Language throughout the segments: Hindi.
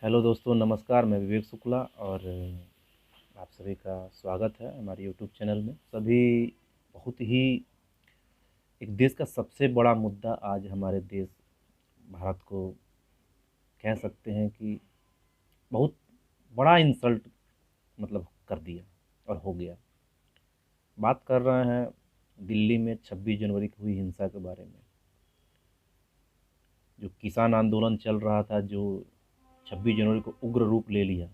हेलो दोस्तों, नमस्कार। मैं विवेक शुक्ला और आप सभी का स्वागत है हमारे यूट्यूब चैनल में। सभी बहुत ही एक देश का सबसे बड़ा मुद्दा आज हमारे देश भारत को कह सकते हैं कि बहुत बड़ा इंसल्ट मतलब कर दिया और हो गया। बात कर रहे हैं दिल्ली में 26 जनवरी की हुई हिंसा के बारे में। जो किसान आंदोलन चल रहा था, जो 26 जनवरी को उग्र रूप ले लिया,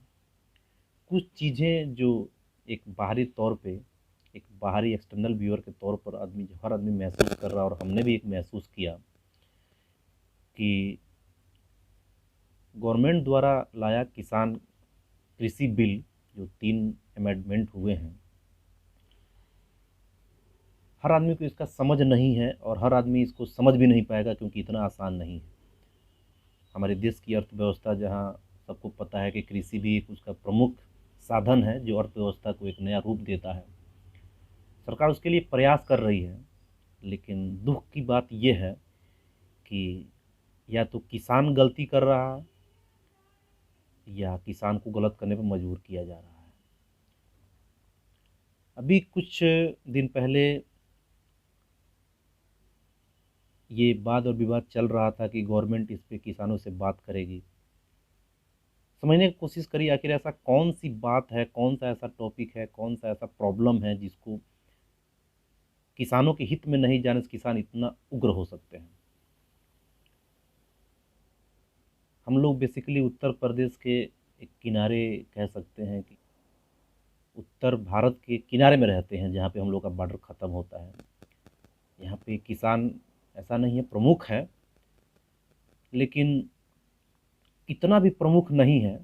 कुछ चीज़ें जो एक बाहरी तौर पे, एक बाहरी एक्सटर्नल व्यूअर के तौर पर हर आदमी महसूस कर रहा है और हमने भी एक महसूस किया कि गवर्नमेंट द्वारा लाया किसान कृषि बिल, जो 3 अमेंडमेंट हुए हैं, हर आदमी को इसका समझ नहीं है और हर आदमी इसको समझ भी नहीं पाएगा क्योंकि इतना आसान नहीं है। हमारे देश की अर्थव्यवस्था, जहाँ सबको पता है कि कृषि भी एक उसका प्रमुख साधन है जो अर्थव्यवस्था को एक नया रूप देता है। सरकार उसके लिए प्रयास कर रही है, लेकिन दुख की बात यह है कि या तो किसान गलती कर रहा है या किसान को गलत करने पर मजबूर किया जा रहा है। अभी कुछ दिन पहले ये वाद और विवाद चल रहा था कि गवर्नमेंट इस पे किसानों से बात करेगी। समझने की कोशिश करी आखिर ऐसा कौन सी बात है, कौन सा ऐसा टॉपिक है, कौन सा ऐसा प्रॉब्लम है जिसको किसानों के हित में नहीं जाने से किसान इतना उग्र हो सकते हैं। हम लोग बेसिकली उत्तर प्रदेश के एक किनारे, कह सकते हैं कि उत्तर भारत के किनारे में रहते हैं, जहाँ पे हम लोग का बॉर्डर ख़त्म होता है। यहाँ पे किसान ऐसा नहीं है, प्रमुख है, लेकिन इतना भी प्रमुख नहीं है।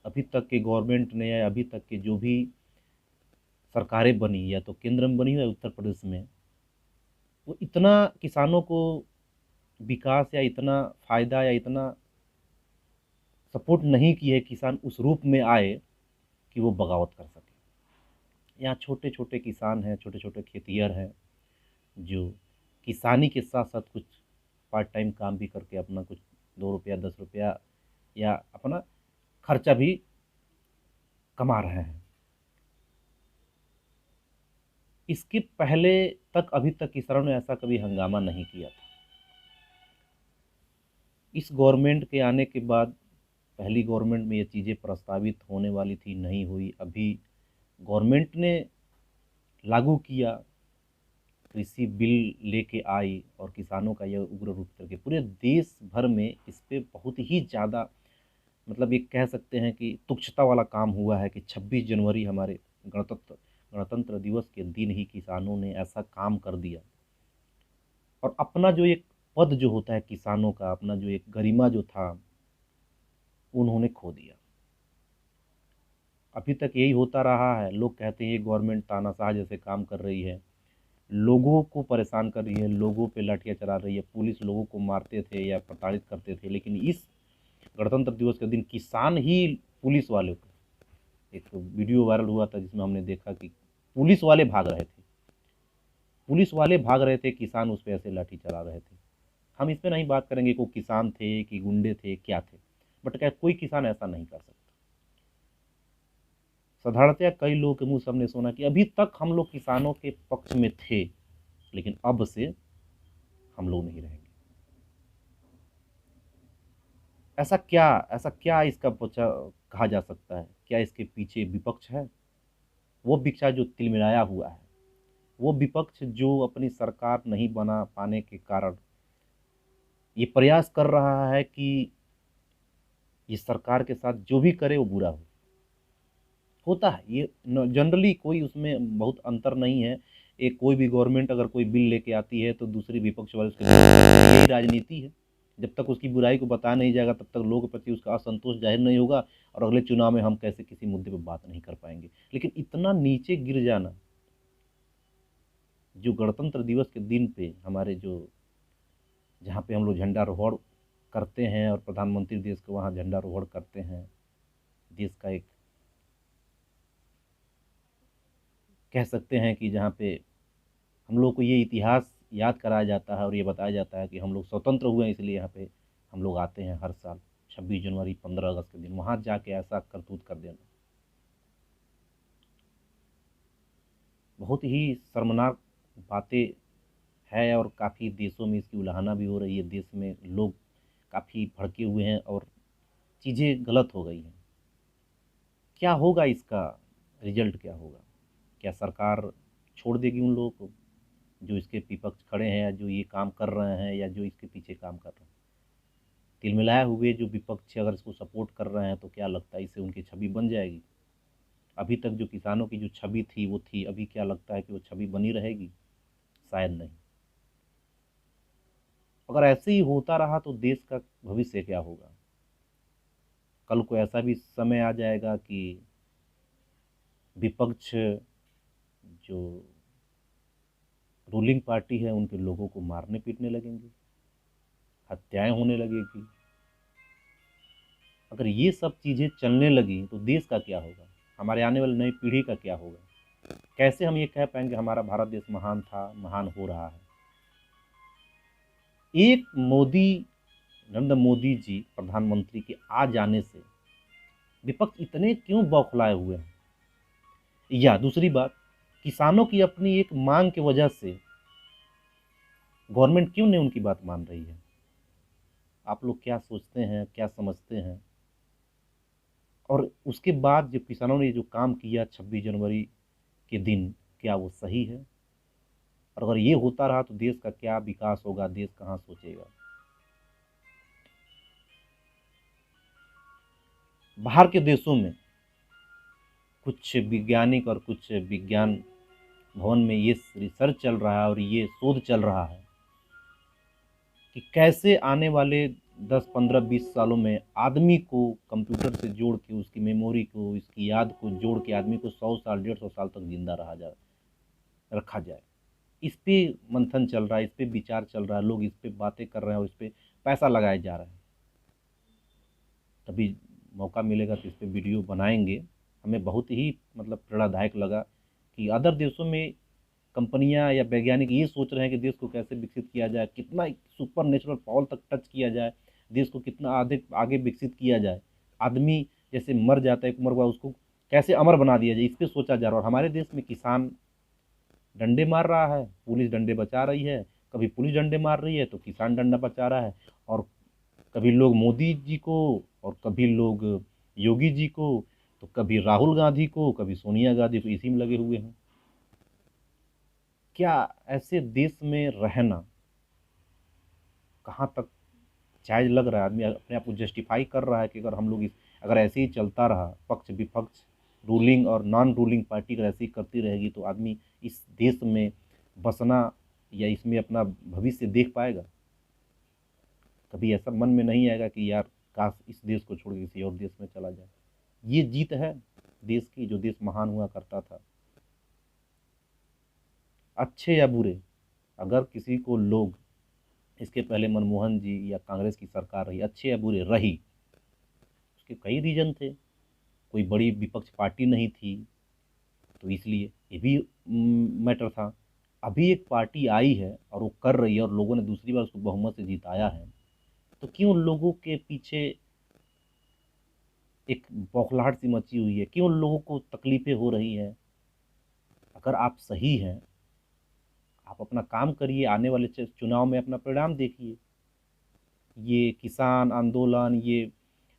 अभी तक के गवर्नमेंट ने या अभी तक के जो भी सरकारें बनी, या तो केंद्र में बनी हो या उत्तर प्रदेश में, वो इतना किसानों को विकास या इतना फ़ायदा या इतना सपोर्ट नहीं की है किसान उस रूप में आए कि वो बगावत कर सके। यहाँ छोटे छोटे किसान हैं, छोटे छोटे खेतिहर हैं, जो किसानी के साथ साथ कुछ पार्ट टाइम काम भी करके अपना कुछ 2 रुपया 10 रुपया या अपना खर्चा भी कमा रहे हैं। इसके पहले तक अभी तक किसानों ने ऐसा कभी हंगामा नहीं किया था। इस गवर्नमेंट के आने के बाद, पहली गवर्नमेंट में ये चीज़ें प्रस्तावित होने वाली थी, नहीं हुई। अभी गवर्नमेंट ने लागू किया, कृषि बिल लेके आई और किसानों का यह उग्र रूप करके पूरे देश भर में इस पे बहुत ही ज़्यादा, मतलब ये कह सकते हैं कि तुच्छता वाला काम हुआ है कि 26 जनवरी हमारे गणतंत्र गणतंत्र दिवस के दिन ही किसानों ने ऐसा काम कर दिया और अपना जो एक पद जो होता है किसानों का, अपना जो एक गरिमा जो था, उन्होंने खो दिया। अभी तक यही होता रहा है। लोग कहते हैं ये गवर्नमेंट तानाशाह जैसे काम कर रही है, लोगों को परेशान कर रही है, लोगों पे लाठियाँ चला रही है, पुलिस लोगों को मारते थे या प्रताड़ित करते थे, लेकिन इस गणतंत्र दिवस के दिन किसान ही पुलिस वालों को, एक वीडियो वायरल हुआ था जिसमें हमने देखा कि पुलिस वाले भाग रहे थे, पुलिस वाले भाग रहे थे, किसान उस पर ऐसे लाठी चला रहे थे। हम इस पर नहीं बात करेंगे कि वो किसान थे कि गुंडे थे, क्या थे, बट क्या कोई किसान ऐसा नहीं कर सकता। साधारणतया कई लोगों के मुंह से हमने सुना कि अभी तक हम लोग किसानों के पक्ष में थे, लेकिन अब से हम लोग नहीं रहेंगे। ऐसा क्या इसका कहा जा सकता है? क्या इसके पीछे विपक्ष है? वो विपक्ष जो तिलमिलाया हुआ है, वो विपक्ष जो अपनी सरकार नहीं बना पाने के कारण ये प्रयास कर रहा है कि ये सरकार के साथ जो भी करे वो बुरा होता है। ये जनरली कोई उसमें बहुत अंतर नहीं है। एक कोई भी गवर्नमेंट अगर कोई बिल लेके आती है तो दूसरी विपक्ष वाले उसके विरोध करते हैं। यही राजनीति है। जब तक उसकी बुराई को बताया नहीं जाएगा तब तक लोगों के प्रति उसका असंतोष जाहिर नहीं होगा और अगले चुनाव में हम कैसे किसी मुद्दे पर बात नहीं कर पाएंगे। लेकिन इतना नीचे गिर जाना, जो गणतंत्र दिवस के दिन पे हमारे जो, जहाँ पे हम लोग झंडारोहण करते हैं और प्रधानमंत्री देश को वहाँ झंडारोहण करते हैं, देश का एक, कह सकते हैं कि जहाँ पे हम लोग को ये इतिहास याद कराया जाता है और ये बताया जाता है कि हम लोग स्वतंत्र हुए हैं, इसलिए यहाँ पे हम लोग आते हैं हर साल। 26 जनवरी 15 अगस्त के दिन वहाँ जाके ऐसा करतूत कर देना बहुत ही शर्मनाक बातें है। और काफ़ी देशों में इसकी उलाहना भी हो रही है, देश में लोग काफ़ी भड़के हुए हैं और चीज़ें गलत हो गई हैं। क्या होगा इसका रिजल्ट, क्या होगा? क्या सरकार छोड़ देगी उन लोगों को जो इसके विपक्ष खड़े हैं, या जो ये काम कर रहे हैं, या जो इसके पीछे काम कर रहे हैं? तिलमिलाए हुए जो विपक्ष अगर इसको सपोर्ट कर रहे हैं तो क्या लगता है इससे उनकी छवि बन जाएगी? अभी तक जो किसानों की जो छवि थी वो थी, अभी क्या लगता है कि वो छवि बनी रहेगी? शायद नहीं। अगर ऐसे ही होता रहा तो देश का भविष्य क्या होगा? कल को ऐसा भी समय आ जाएगा कि विपक्ष जो रूलिंग पार्टी है उनके लोगों को मारने पीटने लगेंगे, हत्याएं होने लगेगी। अगर ये सब चीज़ें चलने लगी तो देश का क्या होगा? हमारे आने वाली नई पीढ़ी का क्या होगा? कैसे हम ये कह पाएंगे हमारा भारत देश महान था, महान हो रहा है? एक नरेंद्र मोदी जी प्रधानमंत्री के आ जाने से विपक्ष इतने क्यों बौखलाए हुए हैं? या दूसरी बात, किसानों की अपनी एक मांग की वजह से गवर्नमेंट क्यों नहीं उनकी बात मान रही है? आप लोग क्या सोचते हैं, क्या समझते हैं? और उसके बाद जो किसानों ने जो काम किया 26 जनवरी के दिन, क्या वो सही है? और अगर ये होता रहा तो देश का क्या विकास होगा, देश कहाँ सोचेगा? बाहर के देशों में कुछ वैज्ञानिक और कुछ विज्ञान भवन में ये रिसर्च चल रहा है और ये शोध चल रहा है कि कैसे आने वाले 10, 15, 20 सालों में आदमी को कंप्यूटर से जोड़ के उसकी मेमोरी को, इसकी याद को जोड़ के आदमी को 100 साल, 150 साल तक जिंदा रखा जाए। इस पे मंथन चल रहा है, इस पे विचार चल रहा है, लोग इस पे बातें कर रहे हैं और इस पे पैसा लगाया जा रहा है। कभी मौका मिलेगा तो इस पे वीडियो बनाएंगे। हमें बहुत ही मतलब प्रेरणादायक लगा कि अदर देशों में कंपनियां या वैज्ञानिक ये सोच रहे हैं कि देश को कैसे विकसित किया जाए, कितना सुपर नेचुरल पावर तक टच किया जाए, देश को कितना आगे आगे विकसित किया जाए। आदमी जैसे मर जाता है एक उम्र के बाद, उसको कैसे अमर बना दिया जाए, इस पे सोचा जा रहा है। और हमारे देश में किसान डंडे मार रहा है, पुलिस डंडे बचा रही है। कभी पुलिस डंडे मार रही है तो किसान डंडा बचा रहा है। और कभी लोग मोदी जी को, और कभी लोग योगी जी को, तो कभी राहुल गांधी को, कभी सोनिया गांधी को, इसी में लगे हुए हैं। क्या ऐसे देश में रहना कहाँ तक जायज लग रहा है? आदमी अपने आप को जस्टिफाई कर रहा है कि अगर हम लोग अगर ऐसे ही चलता रहा, पक्ष विपक्ष, रूलिंग और नॉन रूलिंग पार्टी अगर ऐसे ही करती रहेगी तो आदमी इस देश में बसना या इसमें अपना भविष्य देख पाएगा? कभी ऐसा मन में नहीं आएगा कि यार काश इस देश को छोड़ के किसी और देश में चला जाए? ये जीत है देश की, जो देश महान हुआ करता था। अच्छे या बुरे, अगर किसी को लोग, इसके पहले मनमोहन जी या कांग्रेस की सरकार रही, अच्छे या बुरे रही, उसके कई रीजन थे। कोई बड़ी विपक्ष पार्टी नहीं थी तो इसलिए ये भी मैटर था। अभी एक पार्टी आई है और वो कर रही है और लोगों ने दूसरी बार उसको बहुमत से जिताया है, तो क्यों लोगों के पीछे एक बौखलाहट सी मची हुई है? क्यों लोगों को तकलीफें हो रही हैं? अगर आप सही हैं, आप अपना काम करिए, आने वाले चुनाव में अपना परिणाम देखिए। ये किसान आंदोलन, ये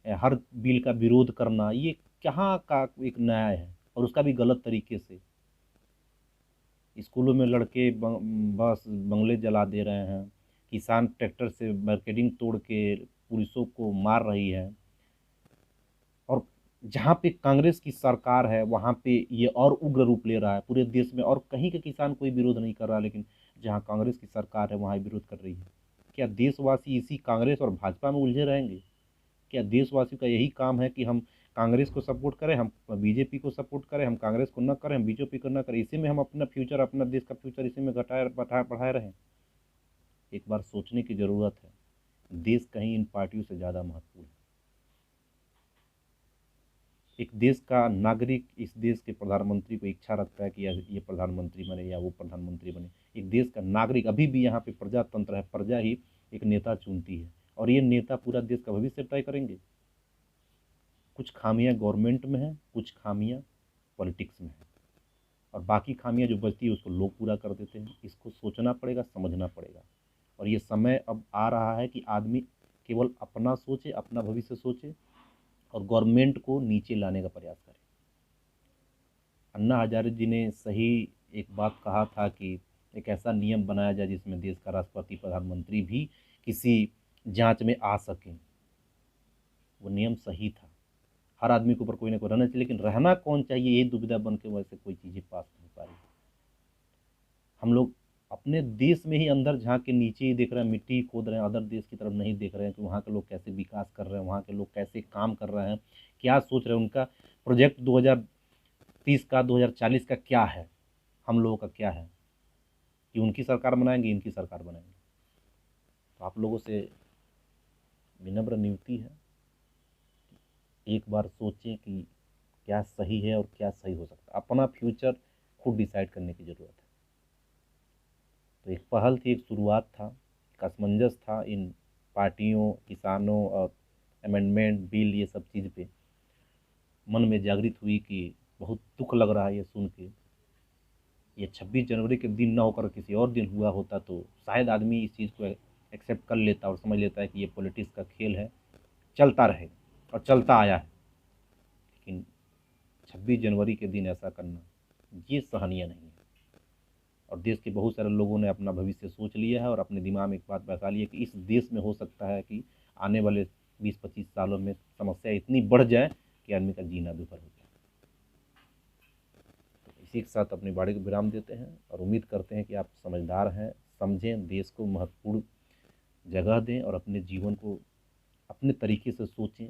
हर बिल का विरोध करना, ये कहाँ का एक न्याय है? और उसका भी गलत तरीके से। स्कूलों में लड़के बस बंगले जला दे रहे हैं, किसान ट्रैक्टर से बैरिकेडिंग तोड़ के पुलिसों को मार रही है। और जहाँ पे कांग्रेस की सरकार है वहाँ पे ये और उग्र रूप ले रहा है पूरे देश में। और कहीं के किसान कोई विरोध नहीं कर रहा, लेकिन जहाँ कांग्रेस की सरकार है वहाँ विरोध कर रही है। क्या देशवासी इसी कांग्रेस और भाजपा में उलझे रहेंगे? क्या देशवासियों का यही काम है कि हम कांग्रेस को सपोर्ट करें, हम बीजेपी को सपोर्ट करें, हम कांग्रेस को न करें, हम बीजेपी को न करें, इसी में हम अपना फ्यूचर, अपना देश का फ्यूचर इसी में घटाए बढ़ाए रहें? एक बार सोचने की ज़रूरत है। देश कहीं इन पार्टियों से ज़्यादा महत्वपूर्ण है। एक देश का नागरिक इस देश के प्रधानमंत्री को इच्छा रखता है कि ये प्रधानमंत्री बने या वो प्रधानमंत्री बने। एक देश का नागरिक, अभी भी यहाँ पे प्रजातंत्र है, प्रजा ही एक नेता चुनती है। और ये नेता पूरा देश का भविष्य तय करेंगे। कुछ खामियां गवर्नमेंट में हैं, कुछ खामियां पॉलिटिक्स में हैं, और बाकी खामियां जो बचती है उसको लोग पूरा कर देते हैं। इसको सोचना पड़ेगा, समझना पड़ेगा। और ये समय अब आ रहा है कि आदमी केवल अपना सोचे, अपना भविष्य सोचे, और गवर्नमेंट को नीचे लाने का प्रयास करे। अन्ना हजारे जी ने सही एक बात कहा था कि एक ऐसा नियम बनाया जाए जिसमें देश का राष्ट्रपति, प्रधानमंत्री भी किसी जांच में आ सकें। वो नियम सही था। हर आदमी के ऊपर कोई ना कोई रहना चाहिए, लेकिन रहना कौन चाहिए ये दुविधा बन के वजह से कोई चीज़ें पास नहीं पा रही। हम लोग अपने देश में ही अंदर झांक के नीचे ही देख रहे हैं, मिट्टी खोद रहे हैं, अदर देश की तरफ नहीं देख रहे हैं कि वहाँ के लोग कैसे विकास कर रहे हैं, वहाँ के लोग कैसे काम कर रहे हैं, क्या सोच रहे हैं, उनका प्रोजेक्ट 2030 का, 2040 का क्या है, हम लोगों का क्या है, कि उनकी सरकार बनाएंगे, इनकी सरकार बनाएंगे। तो आप लोगों से विनम्र नियुक्ति है, एक बार सोचें कि क्या सही है और क्या सही हो सकता है। अपना फ्यूचर खुद डिसाइड करने की ज़रूरत है। तो एक पहल थी, एक शुरुआत था, एक असमंजस था इन पार्टियों, किसानों और अमेंडमेंट बिल, ये सब चीज़ पे मन में जागृत हुई कि बहुत दुख लग रहा है ये सुन के। ये 26 जनवरी के दिन ना होकर किसी और दिन हुआ होता तो शायद आदमी इस चीज़ को एक्सेप्ट कर लेता और समझ लेता है कि ये पॉलिटिक्स का खेल है, चलता रहे, और चलता आया है। लेकिन 26 जनवरी के दिन ऐसा करना, ये सहनीय नहीं है। और देश के बहुत सारे लोगों ने अपना भविष्य सोच लिया है और अपने दिमाग में एक बात बैठा ली है कि इस देश में हो सकता है कि आने वाले 20-25 सालों में समस्या इतनी बढ़ जाए कि आदमी का जीना दुभर हो जाए। तो इसी के साथ अपनी बाड़ी को विराम देते हैं और उम्मीद करते हैं कि आप समझदार हैं, समझें, देश को महत्वपूर्ण जगह दें और अपने जीवन को अपने तरीके से सोचें।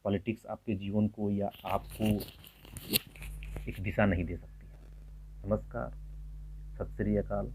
पॉलिटिक्स आपके जीवन को या आपको एक दिशा नहीं दे सकती है। नमस्कार, सत श्री अकाल।